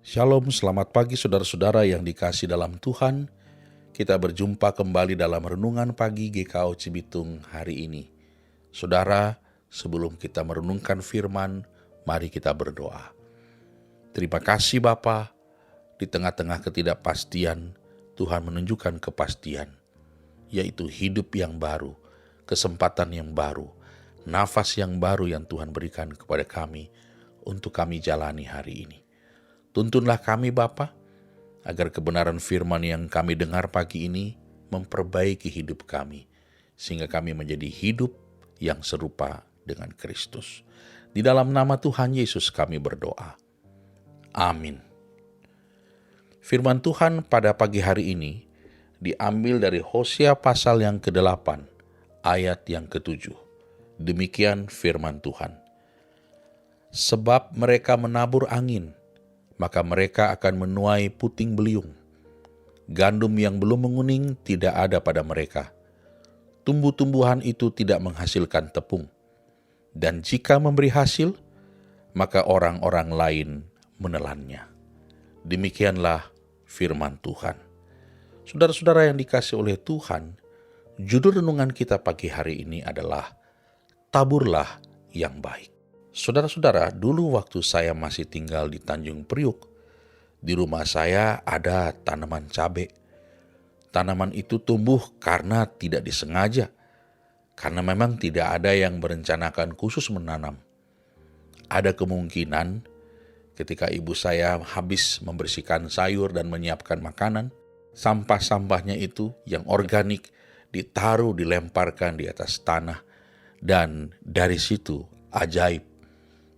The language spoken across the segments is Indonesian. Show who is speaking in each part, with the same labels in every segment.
Speaker 1: Shalom, selamat pagi saudara-saudara yang dikasih dalam Tuhan. Kita berjumpa kembali dalam Renungan Pagi GKO Cibitung hari ini. Saudara, sebelum kita merenungkan firman, mari kita berdoa. Terima kasih Bapa, di tengah-tengah ketidakpastian, Tuhan menunjukkan kepastian, yaitu hidup yang baru, kesempatan yang baru, nafas yang baru yang Tuhan berikan kepada kami untuk kami jalani hari ini. Tuntunlah kami Bapa, agar kebenaran firman yang kami dengar pagi ini memperbaiki hidup kami, sehingga kami menjadi hidup yang serupa dengan Kristus. Di dalam nama Tuhan Yesus kami berdoa. Amin. Firman Tuhan pada pagi hari ini diambil dari Hosea pasal yang ke-8, ayat yang ke-7. Demikian firman Tuhan. Sebab mereka menabur angin, maka mereka akan menuai puting beliung. Gandum yang belum menguning tidak ada pada mereka. Tumbuh-tumbuhan itu tidak menghasilkan tepung. Dan jika memberi hasil, maka orang-orang lain menelannya. Demikianlah firman Tuhan. Saudara-saudara yang dikasih oleh Tuhan, judul renungan kita pagi hari ini adalah Taburlah yang baik. Saudara-saudara, dulu waktu saya masih tinggal di Tanjung Priuk, di rumah saya ada tanaman cabai. Tanaman itu tumbuh karena tidak disengaja, karena memang tidak ada yang merencanakan khusus menanam. Ada kemungkinan ketika ibu saya habis membersihkan sayur dan menyiapkan makanan, sampah-sampahnya itu yang organik ditaruh, dilemparkan di atas tanah, dan dari situ ajaib.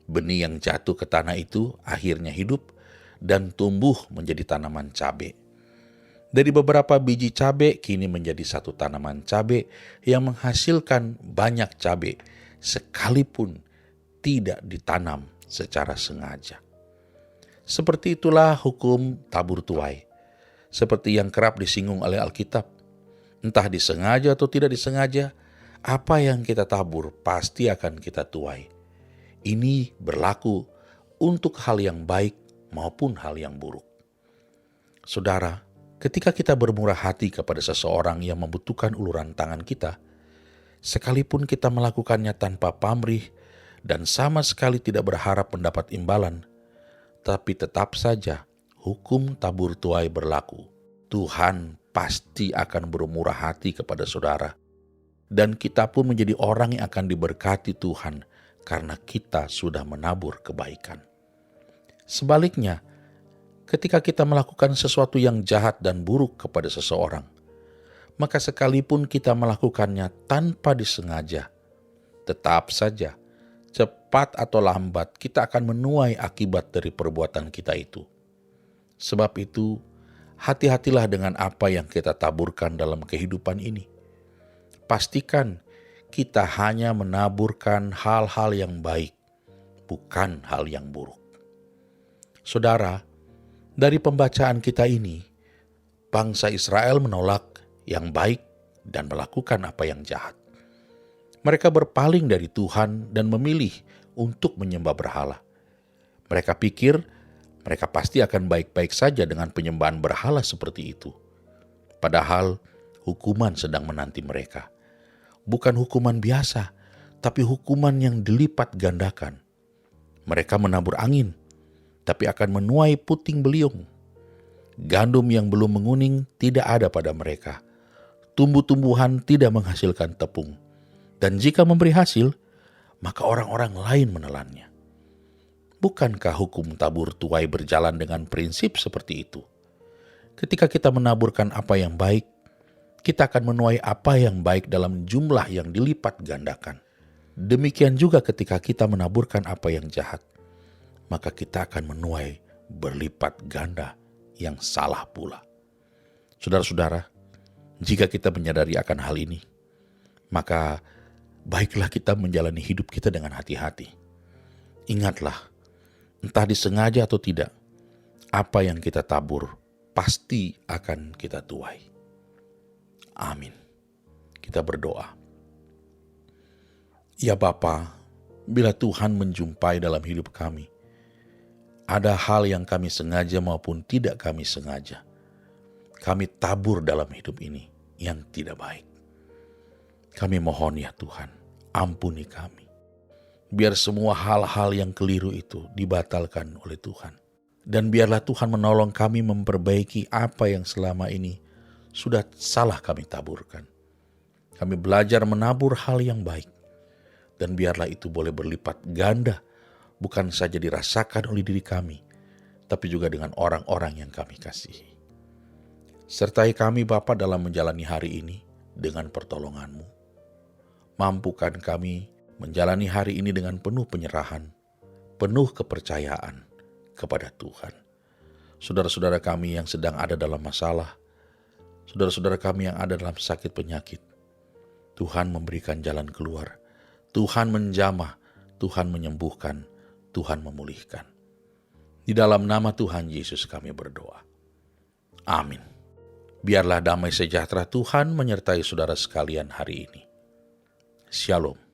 Speaker 1: Benih yang jatuh ke tanah itu akhirnya hidup dan tumbuh menjadi tanaman cabai. Dari beberapa biji cabai kini menjadi satu tanaman cabai yang menghasilkan banyak cabai sekalipun tidak ditanam secara sengaja. Seperti itulah hukum tabur tuai. Seperti yang kerap disinggung oleh Alkitab. Entah disengaja atau tidak disengaja, apa yang kita tabur pasti akan kita tuai. Ini berlaku untuk hal yang baik maupun hal yang buruk. Saudara, ketika kita bermurah hati kepada seseorang yang membutuhkan uluran tangan kita, sekalipun kita melakukannya tanpa pamrih dan sama sekali tidak berharap mendapat imbalan, tapi tetap saja hukum tabur tuai berlaku. Tuhan pasti akan bermurah hati kepada saudara, dan kita pun menjadi orang yang akan diberkati Tuhan karena kita sudah menabur kebaikan. Sebaliknya, ketika kita melakukan sesuatu yang jahat dan buruk kepada seseorang, maka sekalipun kita melakukannya tanpa disengaja, tetap saja, cepat atau lambat kita akan menuai akibat dari perbuatan kita itu. Sebab itu, hati-hatilah dengan apa yang kita taburkan dalam kehidupan ini. Pastikan kita hanya menaburkan hal-hal yang baik, bukan hal yang buruk. Saudara, dari pembacaan kita ini, bangsa Israel menolak yang baik dan melakukan apa yang jahat. Mereka berpaling dari Tuhan dan memilih untuk menyembah berhala. Mereka pikir mereka pasti akan baik-baik saja dengan penyembahan berhala seperti itu. Padahal hukuman sedang menanti mereka. Bukan hukuman biasa, tapi hukuman yang dilipat gandakan. Mereka menabur angin, tapi akan menuai puting beliung. Gandum yang belum menguning tidak ada pada mereka. Tumbuh-tumbuhan tidak menghasilkan tepung. Dan jika memberi hasil, maka orang-orang lain menelannya. Bukankah hukum tabur tuai berjalan dengan prinsip seperti itu? Ketika kita menaburkan apa yang baik, kita akan menuai apa yang baik dalam jumlah yang dilipat gandakan. Demikian juga ketika kita menaburkan apa yang jahat, maka kita akan menuai berlipat ganda yang salah pula. Saudara-saudara, jika kita menyadari akan hal ini, maka baiklah kita menjalani hidup kita dengan hati-hati. Ingatlah, entah disengaja atau tidak, apa yang kita tabur pasti akan kita tuai. Amin. Kita berdoa. Ya Bapa, bila Tuhan menjumpai dalam hidup kami Ada hal yang kami sengaja maupun tidak kami sengaja. Kami tabur dalam hidup ini yang tidak baik. Kami mohon ya Tuhan, ampuni kami. Biar semua hal-hal yang keliru itu dibatalkan oleh Tuhan. Dan biarlah Tuhan menolong kami memperbaiki apa yang selama ini sudah salah kami taburkan. Kami belajar menabur hal yang baik. Dan biarlah itu boleh berlipat ganda, bukan saja dirasakan oleh diri kami, tapi juga dengan orang-orang yang kami kasihi. Sertai kami Bapa dalam menjalani hari ini dengan pertolongan-Mu. Mampukan kami menjalani hari ini dengan penuh penyerahan, penuh kepercayaan kepada Tuhan. Saudara-saudara kami yang sedang ada dalam masalah, saudara-saudara kami yang ada dalam sakit penyakit, Tuhan memberikan jalan keluar, Tuhan menjamah, Tuhan menyembuhkan, Tuhan memulihkan. Di dalam nama Tuhan Yesus kami berdoa. Amin. Biarlah damai sejahtera Tuhan menyertai saudara sekalian hari ini. Shalom.